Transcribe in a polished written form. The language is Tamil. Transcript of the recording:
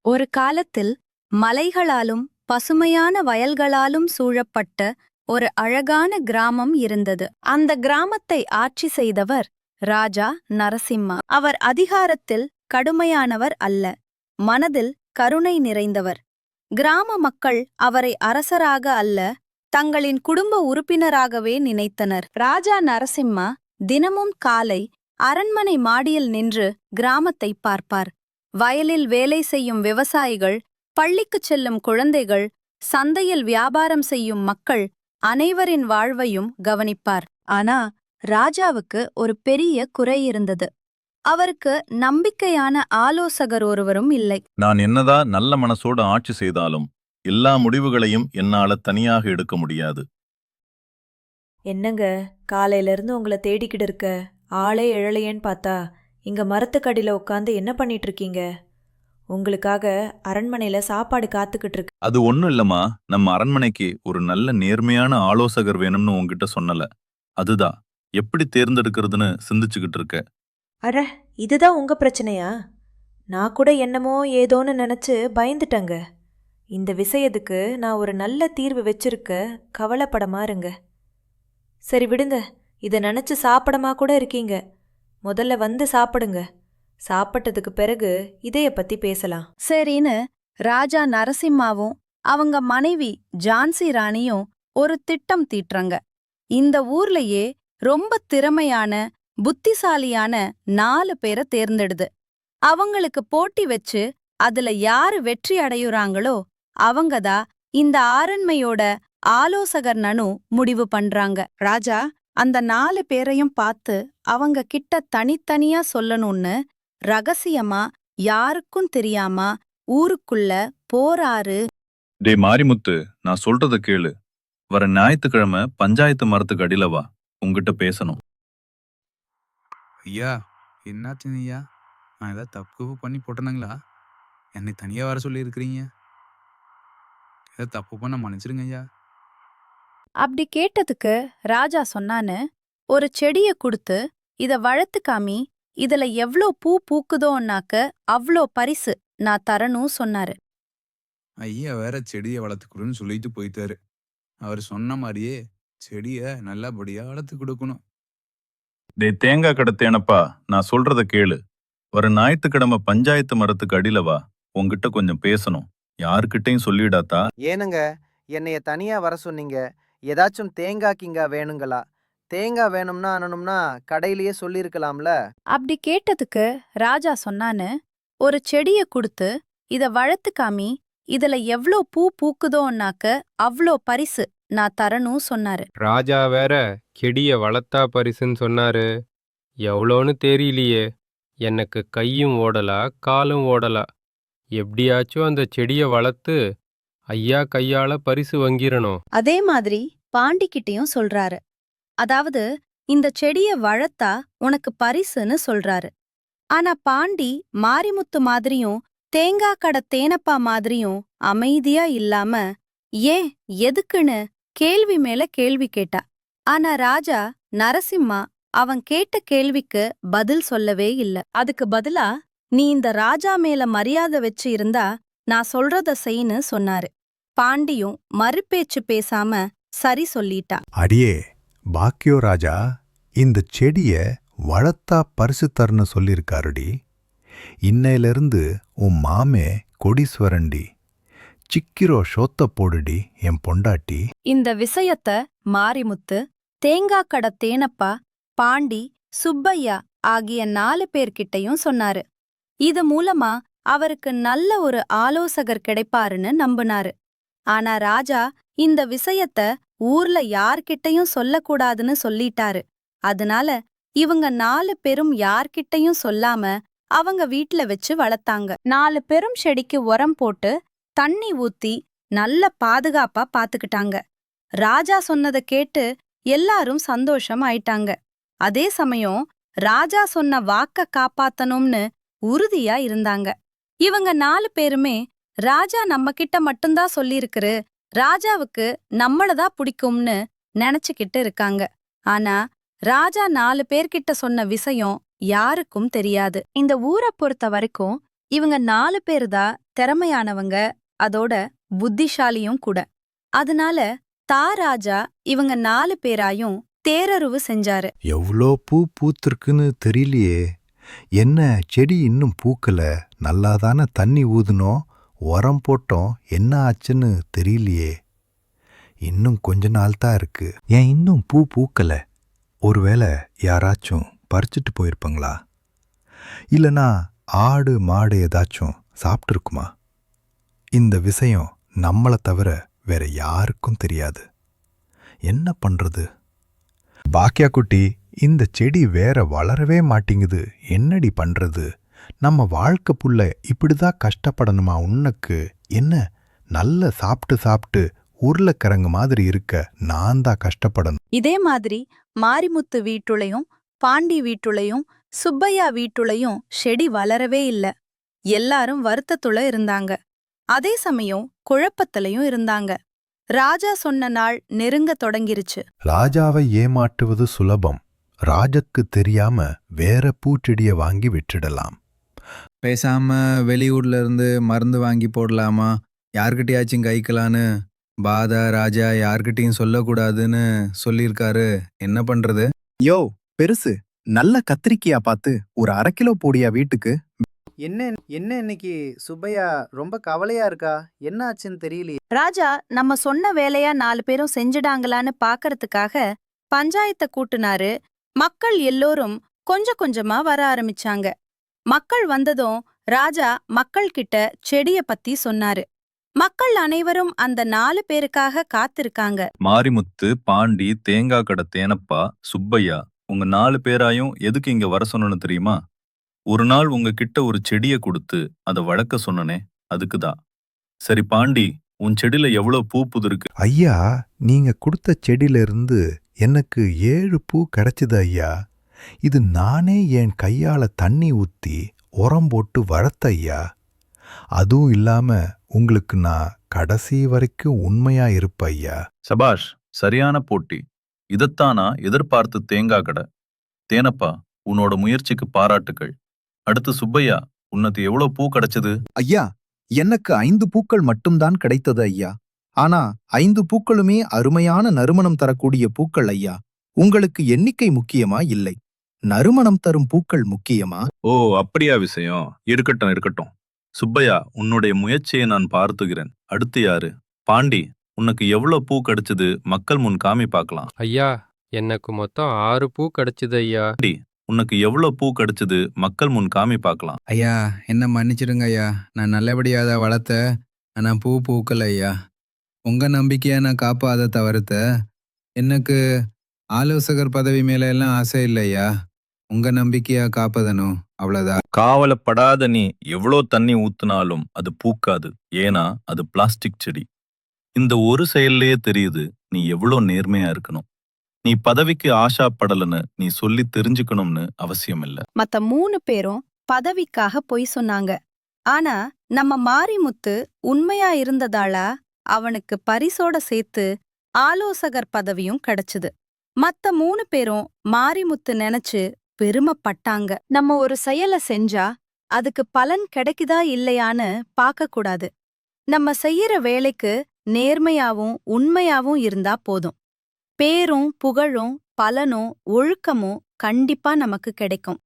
ஒரு காலத்தில் மலைகளாலும் பசுமையான வயல்களாலும் சூழப்பட்ட ஒரு அழகான கிராமம் இருந்தது. அந்த கிராமத்தை ஆட்சி செய்தவர் ராஜா நரசிம்மா. அவர் அதிகாரத்தில் கடுமையானவர் அல்ல, மனதில் கருணை நிறைந்தவர். கிராம மக்கள் அவரை அரசராக அல்ல, தங்களின் குடும்ப உறுப்பினராகவே நினைத்தனர். ராஜா நரசிம்மா தினமும் காலை அரண்மனை மாடியில் நின்று கிராமத்தை பார்ப்பார். வயலில் வேலை செய்யும் விவசாயிகள், பள்ளிக்குச் செல்லும் குழந்தைகள், சந்தையில் வியாபாரம் செய்யும் மக்கள் அனைவரின் வாழ்வையும் கவனிப்பார். ஆனா ராஜாவுக்கு ஒரு பெரிய குறை இருந்தது. அவருக்கு நம்பிக்கையான ஆலோசகர் ஒருவரும் இல்லை. நான் என்னதான் நல்ல மனசோட ஆட்சி செய்தாலும் எல்லா முடிவுகளையும் என்னால தனியாக எடுக்க முடியாது. என்னங்க, காலையில இருந்து உங்களை தேடிக்கிட்டு இருக்க, ஆளே எழலையேன்னு பார்த்தா இங்க மரத்துக்கடியில உட்காந்து என்ன பண்ணிட்டு இருக்கீங்க? உங்களுக்காக அரண்மனையில சாப்பாடு காத்துக்கிட்டு இருக்கு. அது ஒண்ணும் இல்லம்மா, நம்ம அரண்மனைக்கு ஒரு நல்ல நேர்மையான ஆலோசகர் வேணும்னு உன்கிட்ட சொன்னல. அதுதான் எப்படி தேர்ந்தெடுக்கிறதுன்னு சிந்திச்சுக்கிட்டு இருக்க. அட, இதுதான் உங்க பிரச்சனையா? நான் கூட என்னமோ ஏதோன்னு நினைச்சு பயந்துட்டேங்க. இந்த விஷயத்துக்கு நான் ஒரு நல்ல தீர்வு வச்சிருக்க, கவலைப்படமா இருங்க. சரி விடுங்க, இதை நினைச்சு சாப்பிடமா கூட இருக்கீங்க. முதல்ல வந்து சாப்பிடுங்க. சாப்பிட்டதுக்கு பிறகு இதைய பத்தி பேசலாம். சரின்னு ராஜா நரசிம்மாவும் அவங்க மனைவி ஜான்சி ராணியும் ஒரு திட்டம் தீட்டுறாங்க. இந்த ஊர்லயே ரொம்ப திறமையான, புத்திசாலியான 4 பேரை தேர்ந்தெடுது. அவங்களுக்கு போட்டி வச்சு அதுல யாரு வெற்றி அடையுறாங்களோ அவங்கதான் இந்த அரண்மையோட ஆலோசகர் நனு முடிவு பண்றாங்க. ராஜா அந்த 4 பேரையும் பார்த்து அவங்க கிட்ட தனித்தனியா சொல்லணும்னு ரகசியமா, யாருக்கும் தெரியாம ஊருக்குள்ள போறாரு. டே மாரிமுத்து, நான் சொல்றத கேளு. வர ஞாயிற்றுக்கிழமை பஞ்சாயத்து மரத்துக்கு அடியில வா, உங்ககிட்ட பேசணும். ஐயா, என்னாச்சுங்க ஐயா? நான் ஏதாவது தப்பு பண்ணி போட்டேனுங்களா? என்னை தனியாக வர சொல்லியிருக்கிறீங்க. ஏதாவது தப்பு பண்ண மன்னிச்சிருங்க ஐயா. அப்படி கேட்டதுக்கு ராஜா சொன்னான்னு, ஒரு செடிய குடுத்து இத வளர்த்து காமி, இதுல எவ்ளோ பூ பூக்குதோன்னாக்க அவ்ளோ பரிசு நான் தரணும் சொன்னாரு. ஐயா வேற செடியை வளர்த்துக்கணும்னு சொல்லிட்டு போயிட்டாரு. அவர் சொன்ன மாதிரியே செடியை நல்லபடியாக வளர்த்து கொடுக்கணும். டே தேங்காய் கடத்தேனப்பா, நான் சொல்றத கேளு. வர ஞாயிற்றுக்கிழமை பஞ்சாயத்து மரத்துக்கு அடியில வா, உங்ககிட்ட கொஞ்சம் பேசணும். யாருக்கிட்டையும் சொல்லிடாத்தா. ஏனுங்க, என்னைய தனியா வர சொன்னீங்க? ஏதாச்சும் தேங்காய் கிங்கா வேணுங்களா? தேங்காய் வேணும்னா அனணும்னா கடையிலேயே சொல்லியிருக்கலாம்ல. அப்படி கேட்டதுக்கு ராஜா சொன்னான்னு, ஒரு செடிய குடுத்து இத வளர்த்து காமி, இதுல எவ்ளோ பூ பூக்குதோன்னாக்க அவ்ளோ பரிசு நான் தரணும் சொன்னாரு. ராஜா வேற செடிய வளர்த்தா பரிசுன்னு சொன்னாரு. எவ்வளோன்னு தெரியலையே. எனக்கு கையும் ஓடலா காலும் ஓடலா. எப்படியாச்சும் அந்த செடிய வளர்த்து ஐயா கையால பரிசு வாங்கிரணும். அதே மாதிரி பாண்டிக்கிட்டையும் சொல்றாரு. அதாவது இந்த செடிய வளர்த்தா உனக்கு பரிசுன்னு சொல்றாரு. ஆனா பாண்டி மாரிமுத்து மாதிரியும் தேங்காய் கடை தேனப்பா மாதிரியும் அமைதியா இல்லாம, ஏன் எதுக்குன்னு கேள்வி மேல கேள்வி கேட்டா. ஆனா ராஜா நரசிம்மா அவன் கேட்ட கேள்விக்கு பதில் சொல்லவே இல்ல. அதுக்கு பதிலா, நீ இந்த ராஜா மேல மரியாதை வச்சு இருந்தா நான் சொல்றத செய்ன்னு சொன்னாரு. பாண்டியும் மறுபேச்சு பேசாம சரி சொல்லிட்டா. அடியே பாக்கியோ ராஜா, இந்த செடிய வளர்த்தா பரிசு தரன்னு சொல்லியிருக்காருடி. இன்னையிலிருந்து உன் மாமே கொடீஸ்வரன்டி. சிக்கிரோ ஷோத்த போடுடி என் பொண்டாட்டி. இந்த விஷயத்த மாரிமுத்து, தேங்காய் கடை தேனப்பா, பாண்டி, சுப்பையா ஆகிய 4 பேர்கிட்டையும் சொன்னாரு. இது மூலமா அவருக்கு நல்ல ஒரு ஆலோசகர் கிடைப்பாருன்னு நம்பினாரு. ஆனா ராஜா இந்த விஷயத்த ஊர்ல யார்கிட்டையும் சொல்லக்கூடாதுன்னு சொல்லிட்டாரு. அதனால இவங்க 4 பேரும் யார்கிட்டையும் சொல்லாம அவங்க வீட்ல வச்சு வளர்த்தாங்க. 4 பெரும் செடிக்கு உரம் போட்டு தண்ணி ஊத்தி நல்ல பாதுகாப்பா பாத்துக்கிட்டாங்க. ராஜா சொன்னதை கேட்டு எல்லாரும் சந்தோஷம் ஆயிட்டாங்க. அதே சமயம் ராஜா சொன்ன வாக்க காப்பாத்தணும்னு உறுதியா இருந்தாங்க. இவங்க 4 பேருமே ராஜா நம்ம கிட்ட மட்டும்தான் சொல்லியிருக்குரு, ராஜாவுக்கு நம்மளதான் பிடிக்கும்னு நினைச்சுக்கிட்டு இருக்காங்க. ஆனா ராஜா 4 பேர்கிட்ட சொன்ன விஷயம் யாருக்கும் தெரியாது. இந்த ஊரை பொறுத்த வரைக்கும் இவங்க 4 பேரு தான் திறமையானவங்க, அதோட புத்திசாலியும் கூட. அதனால ராஜா இவங்க 4 பேராயும் தேரருவு செஞ்சாரு. எவ்வளோ பூ பூத்திருக்குன்னு தெரியலையே. என்ன செடி இன்னும் பூக்கல, நல்லாதானே தண்ணி ஊதுனோம், உரம் போட்டோம், என்ன ஆச்சுன்னு தெரியலையே. இன்னும் கொஞ்ச நாள் தான் இருக்கு, ஏன் இன்னும் பூ பூக்கல? ஒருவேளை யாராச்சும் பறிச்சுட்டு போயிருப்பாங்களா? இல்லனா ஆடு மாடு ஏதாச்சும் சாப்பிட்டுருக்குமா? இந்த விஷயம் நம்மளை தவிர வேற யாருக்கும் தெரியாது. என்ன பண்றது? பாக்கியா குட்டி, இந்த செடி வேற வளரவே மாட்டேங்குது, என்னடி பண்றது? நம்ம வாழ்க்கை புள்ள இப்படிதான் கஷ்டப்படணுமா? உனக்கு என்ன நல்ல சாப்பிட்டு சாப்பிட்டு உருளைக்கிழங்கு மாதிரி இருக்க, நான் தான் கஷ்டப்படணும். இதே மாதிரி மாரிமுத்து வீட்டுளையும் பாண்டி வீட்டுளையும் சுப்பையா வீட்டுளையும் செடி வளரவே இல்ல. எல்லாரும் வருத்தத்துல இருந்தாங்க. அதே சமயம் குழப்பத்திலையும் இருந்தாங்க. ராஜா சொன்ன நாள் நெருங்க தொடங்கிருச்சு. ராஜாவை ஏமாற்றுவது சுலபம், ராஜாக்கு தெரியாம வேற பூச்செடியை வாங்கி விட்டுடலாம். பேசாம வெளியூர்ல இருந்து மருந்து வாங்கி போடலாமா, யார்கிட்டயாச்சும் கைக்கலான்னு பாதா ராஜா யார்கிட்டயும் சொல்லக்கூடாதுன்னு சொல்லியிருக்காரு. என்ன பண்றது? யோ பெருசு, நல்ல கத்திரிக்கையா பார்த்து ஒரு 1/2 கிலோ போடியா வீட்டுக்கு. என்ன என்ன இன்னைக்கு சுப்பையா ரொம்ப கவலையா இருக்கா? என்ன ஆச்சுன்னு தெரியலையே. ராஜா நம்ம சொன்ன வேலையா 4 பேரும் செஞ்சிடாங்களான்னு பாக்கறதுக்காக பஞ்சாயத்தை கூட்டுனாரு. மக்கள் எல்லோரும் கொஞ்சம் கொஞ்சமா வர ஆரம்பிச்சாங்க. மக்கள் வந்ததும் ராஜா மக்கள் கிட்ட செடிய பத்தி சொன்னாரு. மக்கள் அனைவரும் அந்த 4 பேருக்காக காத்திருக்காங்க. மாரிமுத்து, பாண்டி, தேங்காய் கடை தேனப்பா, சுப்பையா, உங்க 4 பேராயும் எதுக்கு இங்க வர சொன்னேன்னு தெரியுமா? ஒரு நாள் உங்ககிட்ட ஒரு செடிய கொடுத்து அதை வளர்க்க சொன்னனே, அதுக்குதான். சரி பாண்டி, உன் செடியில எவ்வளவு பூ புதிருக்கு? ஐயா, நீங்க கொடுத்த செடியிலிருந்து எனக்கு 7 பூ கிடைச்சது ஐயா. இது நானே என் கையால தண்ணி ஊத்தி உரம் போட்டு வளர்த்த ஐயா. அதுவும் இல்லாம உங்களுக்கு நான் கடைசி வரைக்கும் உண்மையா இருப்ப ஐயா. சபாஷ், சரியான போட்டி. இதத்தான் நான் எதிர்பார்த்து தேங்காய் கடை தேனப்பா, உன்னோட முயற்சிக்கு பாராட்டுக்கள். அடுத்து சுப்பையா, உனக்கு எவ்வளவு பூ கிடைச்சது? ஐயா, எனக்கு 5 பூக்கள் மட்டும்தான் கிடைத்தது ஐயா. ஆனா 5 பூக்களுமே அருமையான நறுமணம் தரக்கூடிய பூக்கள் ஐயா. உங்களுக்கு எண்ணிக்கை முக்கியமா, இல்லை நறுமணம் தரும் பூக்கள் முக்கியமா? ஓ, அப்படியா விஷயம்? இருக்கட்டும் இருக்கட்டும். சுப்பையா, உன்னுடைய முயற்சியை நான் பார்த்துகிறேன். அடுத்து யாரு? பாண்டி, உனக்கு எவ்வளவு பூ கிடைச்சது மக்கள் முன் காமி பார்க்கலாம். ஐயா, எனக்கு மொத்தம் 6 பூ கிடைச்சது ஐயா. உனக்கு எவ்வளவு பூ கிடைச்சது மக்கள் முன் காமி பார்க்கலாம். ஐயா, என்ன மன்னிச்சிடுங்க ஐயா, நான் நல்லபடியா அதை வளர்த்த, ஆனா பூ பூக்கல ஐயா. உங்க நம்பிக்கையா நான் காப்பாத தவிர்த்த, எனக்கு ஆலோசகர் பதவி மேல எல்லாம் ஆசை இல்லையா. உங்க நம்பிக்கையா காப்பதனும் அவ்வளவுதான். காவலப்படாத நீ எவ்வளோ தண்ணி ஊத்துனாலும் அது பூக்காது. ஏன்னா அது பிளாஸ்டிக் செடி. இந்த ஒரு செயல்லையே தெரியுது நீ எவ்வளோ நேர்மையா இருக்கணும். நீ பதவிக்கு ஆஷாப்படலன்னு நீ சொல்லி தெரிஞ்சுக்கணும்னு அவசியம் இல்ல. மத்த 3 பேரும் பதவிக்காக பொய் சொன்னாங்க. ஆனா நம்ம மாரிமுத்து உண்மையா இருந்ததால அவனுக்கு பரிசோட சேர்த்து ஆலோசகர் பதவியும் கிடைச்சுது. மத்த 3 பேரும் மாரிமுத்து நினைச்சு பெருமைப்பட்டாங்க. நம்ம ஒரு செயலை செஞ்சா அதுக்கு பலன் கிடைக்குதா இல்லையான்னு பார்க்க கூடாது. நம்ம செய்யற வேலைக்கு நேர்மையாவும் உண்மையாவும் இருந்தா போதும். பேரும் புகழும் பலனும் ஒழுக்கமும் கண்டிப்பா நமக்கு கிடைக்கும்.